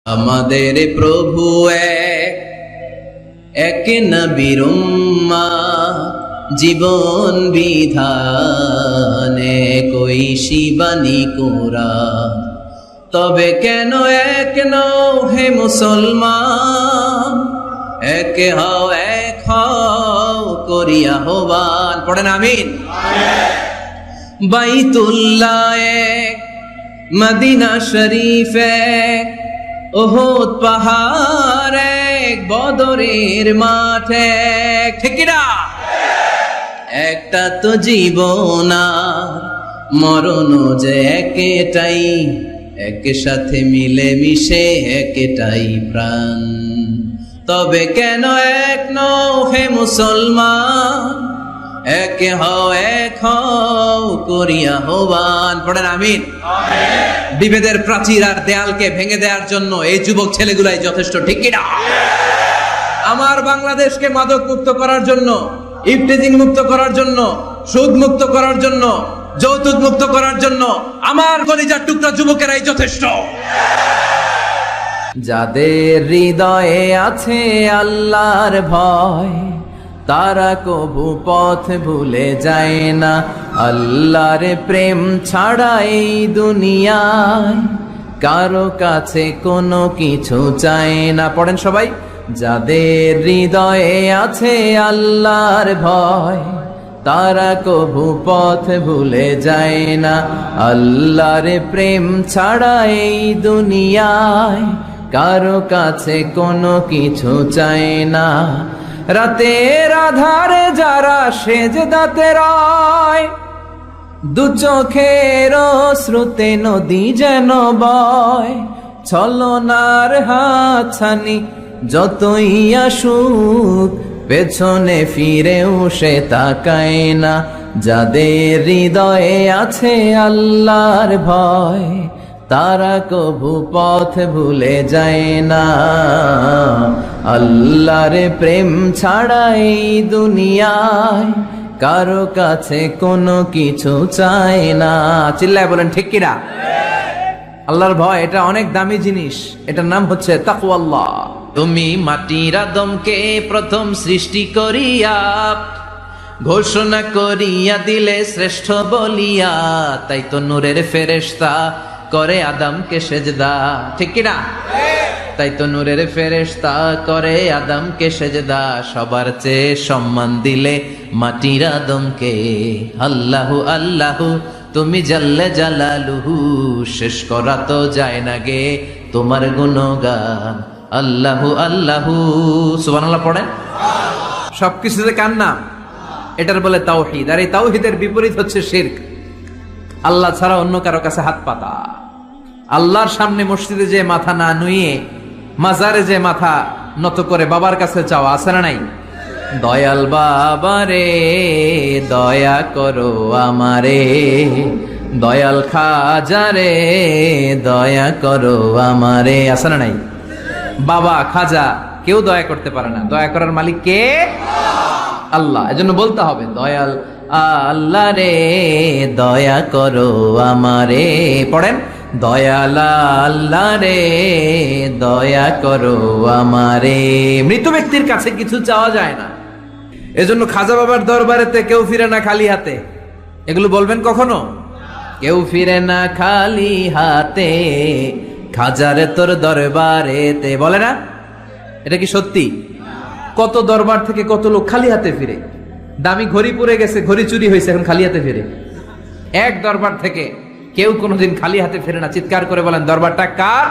আমাদের প্রভু এক নবীর উম্মত, জীবন বিধানে কই শিবানী কোরআন। তবে কেন এক নও হে মুসলমান, এক হও করিয়া আহ্বান। পড়েন আমিন। বাইতুল্লাহ এক, মদিনা শরীফ এক, উহুদ পাহাড় এক, বদরের মাঠ এক। ঠিক না? একটা তো জীবন আর মরণ যে একটাই, একের সাথে মিলে মিশে একটাই প্রাণ। তবে কেন এক নও হে মুসলমান, এক হও করিয়া আহ্বান। পড়েন আমিন। বিভেদের প্রাচীর আর দেয়ালকে ভেঙে দেওয়ার জন্য এই যুবক ছেলেগুলাই যথেষ্ট। ঠিক কিনা? আমার বাংলাদেশকে মাদক মুক্ত করার জন্য, ইফটিজিং মুক্ত করার জন্য, সুদ মুক্ত করার জন্য, যৌতুক মুক্ত করার জন্য আমার কলিজার টুকরা যুবকেরাই যথেষ্ট। যাদের হৃদয়ে আছে আল্লাহর ভয়, তারা কবু পথ ভুলে যায় না। আল্লাহর প্রেম ছাড়া এই দুনিয়ায় কারো কাছে কোনো কিছু চায় না। পড়েন সবাই। যাদের হৃদয়ে আছে আল্লাহর ভয়, তারা কবু পথ ভুলে যায় না। আল্লাহর প্রেম ছাড়া এই দুনিয়ায় কারো কাছে কোনো কিছু চায় না। রাতের আধারে যারা সেজদাতে রয়, দু চোখের শ্রুতে নদী যেন বয়। ছলনার হাতছানি যতই আসুক, পেছনে ফিরেও সে তাকায় না। যাদের হৃদয়ে আছে আল্লাহর ভয়, তারা কবু পথ ভুলে যায় না। আল্লাহর প্রেম ছাড়া এই দুনিয়ায় কারো কাছে কোনো কিছু চায় না। চিল্লায় বলেন ঠিক কিনা? আল্লাহর ভয় এটা অনেক দামি জিনিস। এটার নাম হচ্ছে তাকওয়াল্লাহ। তুমি মাটির আদমকে প্রথম সৃষ্টি করিয়া ঘোষণা করিয়া দিলে শ্রেষ্ঠ বলিয়া, তাই তো নূরের ফেরেশতা করে আদমকে সেজদা। ঠিক কিনা? তাই তো নূরের ফেরেশতা করে আদমকে সেজদা। সবার চেয়ে সম্মান দিলে মাটির আদমকে। আল্লাহু আল্লাহু তুমি জাল্লে জালালুহু, শেষ করা তো যায় না গে তোমার গুণগান। আল্লাহু আল্লাহু সুবহানাল্লাহ পড়েন। সবকিছুতে কার নাম? এটার বলে তাওহীদ। আর এই তাওহীদের বিপরীত হচ্ছে শিরক। আল্লাহ ছাড়া অন্য কারো কাছে হাত পাতা। আল্লাহর সামনে মসজিদে যে মাথা না নুয়ে মাজারে যে মাথা নত করে বাবার কাছে চাওয়া, আছে না নাই? দয়াল বাবা রে দয়া করো আমারে, দয়াল খাজা রে দয়া করো আমারে, আছে না নাই? বাবা খাজা কেউ দয়া করতে পারে না, দয়া করার মালিক কে? আল্লাহ। এজন্য বলতে হবে দয়াল আল্লাহ রে দয়া করো আমারে। পড়েন দয়াল আল্লাহ রে দয়া করো আমারে। মৃত ব্যক্তির কাছে কিছু চাওয়া যায় না। এজন্য খাজা বাবার দরবারেতে কেউ ফিরে না খালি হাতে। এগুলো বলবেন কখনো? কেউ ফিরে না খালি হাতে, খাজারে তোর দরবারেতে। বলে না? এটা কি সত্যি? কত দরবার থেকে কত লোক খালি হাতে ফিরে। দামি ঘড়ি পরে গেছে, ঘড়ি চুরি হয়েছে, এখন খালি হাতে ফিরে। এক দরবার থেকে কেউ কোনোদিন খালি হাতে ফিরে না। চিৎকার করে বলেন দরবারটা কার?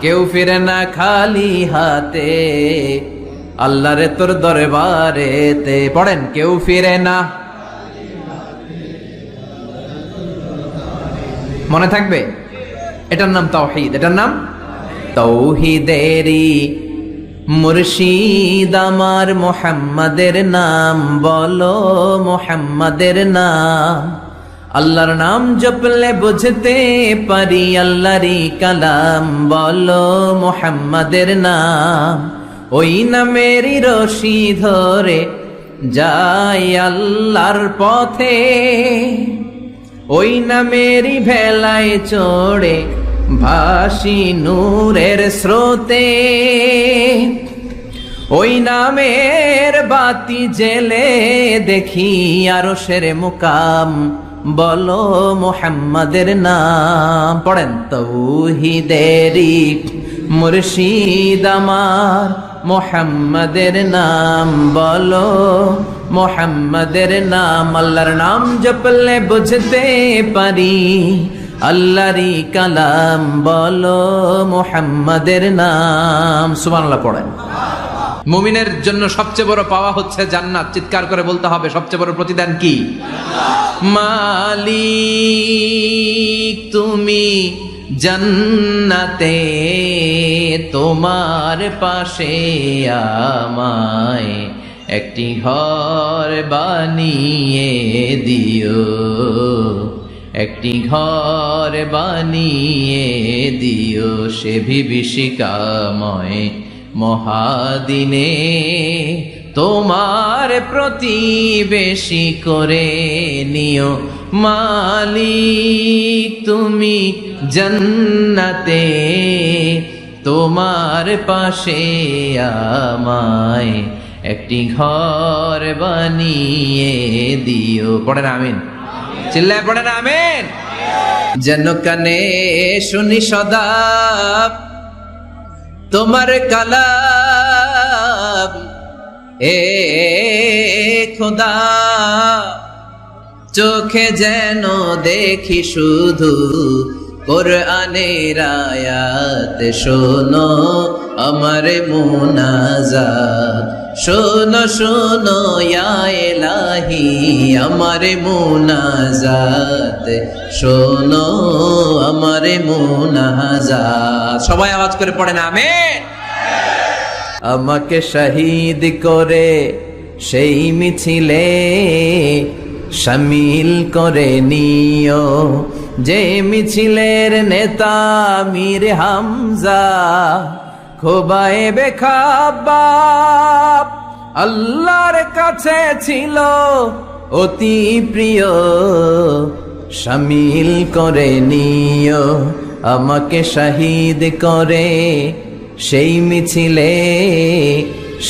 কেউ ফিরে না খালি হাতে, আল্লাহরে তোর দরবারেতে। পড়েন কেউ ফিরে না। মনে থাকবে? এটার নাম তাওহীদ। এটার নাম তাওহীদেরই মুর্শিদ আমার মুহাম্মাদের নাম বলো, মুহাম্মাদের নাম। আল্লাহর নাম জপলে বুঝতে পারি আল্লাহরই কালাম, বলো মুহাম্মাদের নাম। ওই নামেরই রশি ধরে যাই আল্লাহর পথে, ওই নামেরই ভেলায় চড়ে ভাসি নূরের স্রোতে, ওই নামের বাতি জেলে দেখি আরশের মুকাম, বলো মুহাম্মাদের নাম। পড়েন, তৌহিদেরি মুর্শিদ আমার, মুহাম্মাদের নাম বলো, মুহাম্মাদের নাম। আল্লাহর নাম জপলে বুঝতে পারি, আল্লাহরই কালাম বলো, মুহাম্মাদের নাম। সুবহানাল্লাহ পড়েন। মুমিনের জন্য সবচেয়ে বড় পাওয়া হচ্ছে জান্নাত। চিৎকার করে বলতে হবে, সবচেয়ে বড় প্রতিদান কি? মালিক তুমি জান্নাতে, তোমার পাশে আমায় একটি ঘর বানিয়ে দিও, একটি ঘর বানিয়ে দিও, সে বিভীষিকাময় মহাদিনে তোমার প্রতিবেশী করে নিও। মালিক তুমি জান্নাতে, তোমার পাশে আমায় একটি ঘর বানিয়ে দিও। পড়েন আমিন, চিল্লায় পড়েন আমিন। যেন কানে শুনি সদা তোমার কালাম, এ খোদা চোখে যেন দেখি শুধু কোরআনের আয়াত। শোনো আমার মুনাজাত, শোনো শোনো ইয়া ইলাহি আমার মুনাজাত, শোনো আমার মুনাজাত। সবাই আওয়াজ করে পড়েন আমিন। আমাকে শহীদ করে সেই মিছিলে শামিল করে নিও, যে মিছিলের নেতা মীর হামজা, খোবায়েবে খাব্বাব আল্লাহর কাছে ছিল অতি প্রিয়। শামিল করে নিও আমাকে শহীদ করে সেই মিছিলে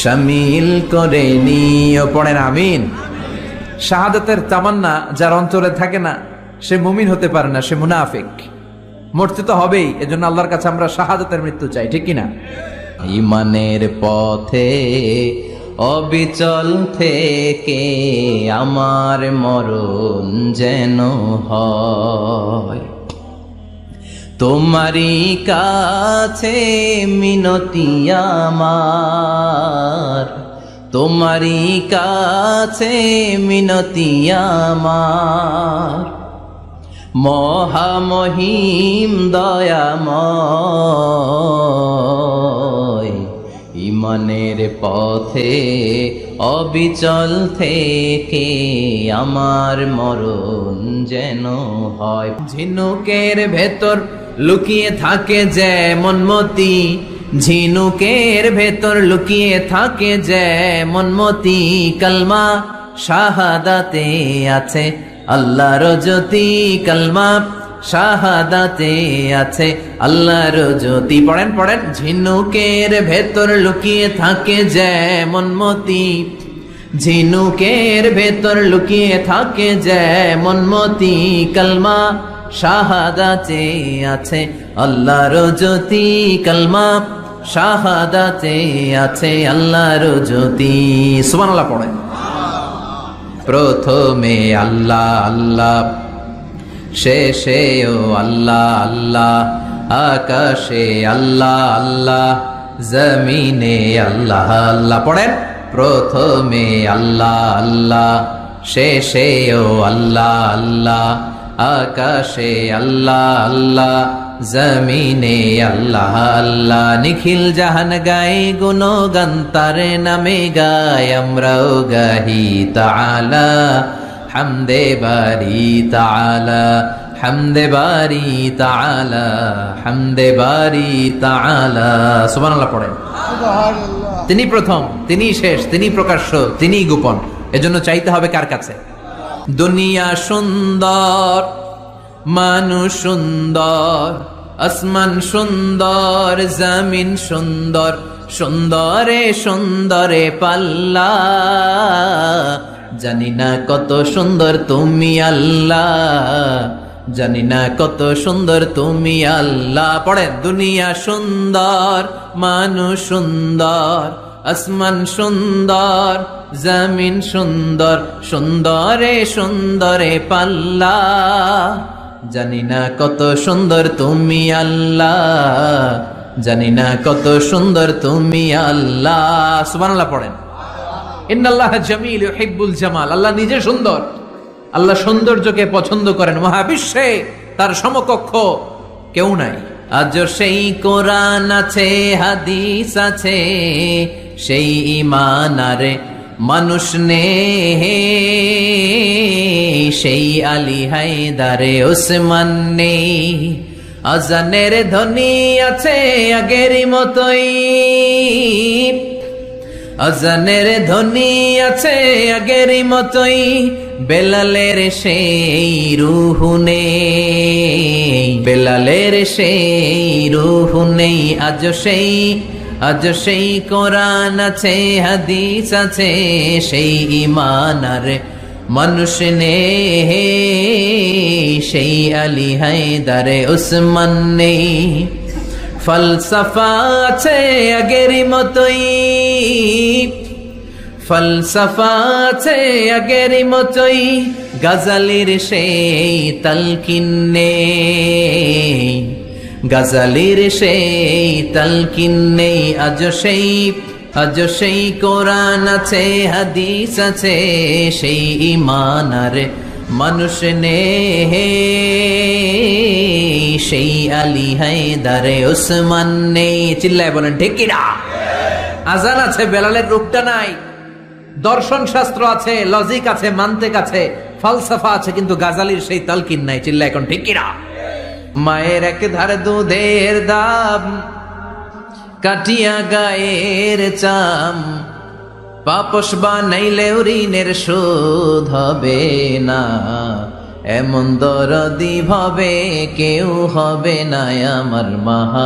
শামিল করে নিও। পড়েন আমিন। শাহাদাতের তামান্না যার অন্তরে থাকে না সে মুমিন হতে পারে না, সে মুনাফিক। মরতে তো হবেই, এজন্য আল্লাহর কাছে আমরা শাহাদাতের মৃত্যু চাই, ঠিক কিনা? ঈমানের পথে অবিচল থেকে আমার মরণ যেন হয়, তোমারই কাছে মিনতি আমার, তোমারই কাছে মিনতি আমার। মহামহিম দয়াময় ঈমানের পথে অবিচল থেকে আমার মরণ যেন হয়। ঝিনুকের ভেতর লুকিয়ে থাকে যেমন মতি, ঝিনুকের ভেতর লুকিয়ে থাকে যেমন মতি, কালমা শাহাদাতে আছে আল্লাহর জ্যোতি, কালমা শাহাদাতে আছে আল্লাহর জ্যোতি। পড়েন পড়েন। ঝিনুকের ভেতর লুকিয়ে থাকে যেমন মতি, ঝিনুকের ভেতর লুকিয়ে থাকে যেমন মতি, কালমা শাহাদাতে আছে আল্লাহর জ্যোতি, কালমা শাহাদাতে আছে আল্লাহর জ্যোতি। সুবহানাল্লাহ পড়েন। প্রথমে আল্লাহ আল্লাহ, শেষেও আল্লাহ আল্লাহ, আকাশে আল্লাহ আল্লাহ, জমিনে আল্লাহ আল্লাহ। পড়েন। প্রথমে আল্লাহ আল্লাহ, শেষেও আল্লাহ আল্লাহ, আকাশে আল্লাহ আল্লাহ, জমিনে আল্লাহ আল্লাহ। নিখিল জাহান গায়ে গুণগান তার নামে গায়, আমরাও গাহি তাআলা হামদে বারি তাআলা, হামদে বারি তাআলা, হামদে বারি তাআলা। সুবহানাল্লাহ পড়েন। তিনি প্রথম, তিনি শেষ, তিনি প্রকাশ্য, তিনি গোপন। এজন্য চাইতে হবে কার কাছে? দুনিয়া সুন্দর, মানুষ সুন্দর, আসমান সুন্দর, জমিন সুন্দর, সুন্দরে সুন্দরে পাল্লা। জানি না কত সুন্দর তুমি আল্লাহ, জানি না কত সুন্দর তুমি আল্লাহ। পড়েন, দুনিয়া সুন্দর, মানুষ সুন্দর, আসমান সুন্দর, জমিন সুন্দর, সুন্দরে সুন্দরে পাল্লা। জানি না কত সুন্দর তুমি আল্লাহ, জানি না কত সুন্দর তুমি আল্লাহ। সুবহানাল্লাহ পড়েন। ইন্নাল্লাহ জামিল ইউহিব্বুল জামাল। আল্লাহ নিজে সুন্দর, আল্লাহ সৌন্দর্যকে পছন্দ করেন। মহাবিশ্বে তার সমকক্ষ কেউ নাই। আজ সেই কোরআন আছে, হাদিস আছে, সেই ঈমান আরে মানুষ নে, সেই আলী হায়দারে ওসমান নেই। আজানের ধ্বনি আছে আগেরই মতোই, আজানের ধ্বনি আছে আগেরই মতোই, বেলালের সেই রূহ নেই, বেলালের সেই রূহ নেই। আজ সেই কোরআন আছে, হাদিস আছে, সেই ঈমান আর মানুষ নেই, সেই আলী হায়দারে ওসমান নেই। ফলসফা আছে আগেরই মতোই, ফলসফা আছে আগেরই মতোই, গাজালির সেই তালকিন নেই, গাজালির সেই তালকিন নেই। আজ সেই কোরআন আছে, হাদিস আছে, সেই ঈমান আর মানুষ নেই, সেই আলী হায়দারে ওসমান নেই। চিল্লায় বলেন ঠিক কিনা? আজান আছে, বেলালের রূপটা নাই। দর্শন শাস্ত্র আছে, লজিক আছে, মান্তিক আছে, ফালসাফা আছে, কিন্তু গাজালির সেই তালকিন নাই। চিল্লায় এখন ঠিক কিনা? মায়ের এক ধারে দুধের দাম, কাটিয়া গায়ের চাম, পাপস বানাইলেও ঋণের শোধ হবে না। এমন দরদি ভাবে কেউ হবে না আমার মাগো,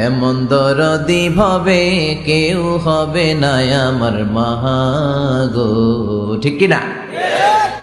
এমন দরদি ভাবে কেউ হবে না আমার মাগো। ঠিক কিনা?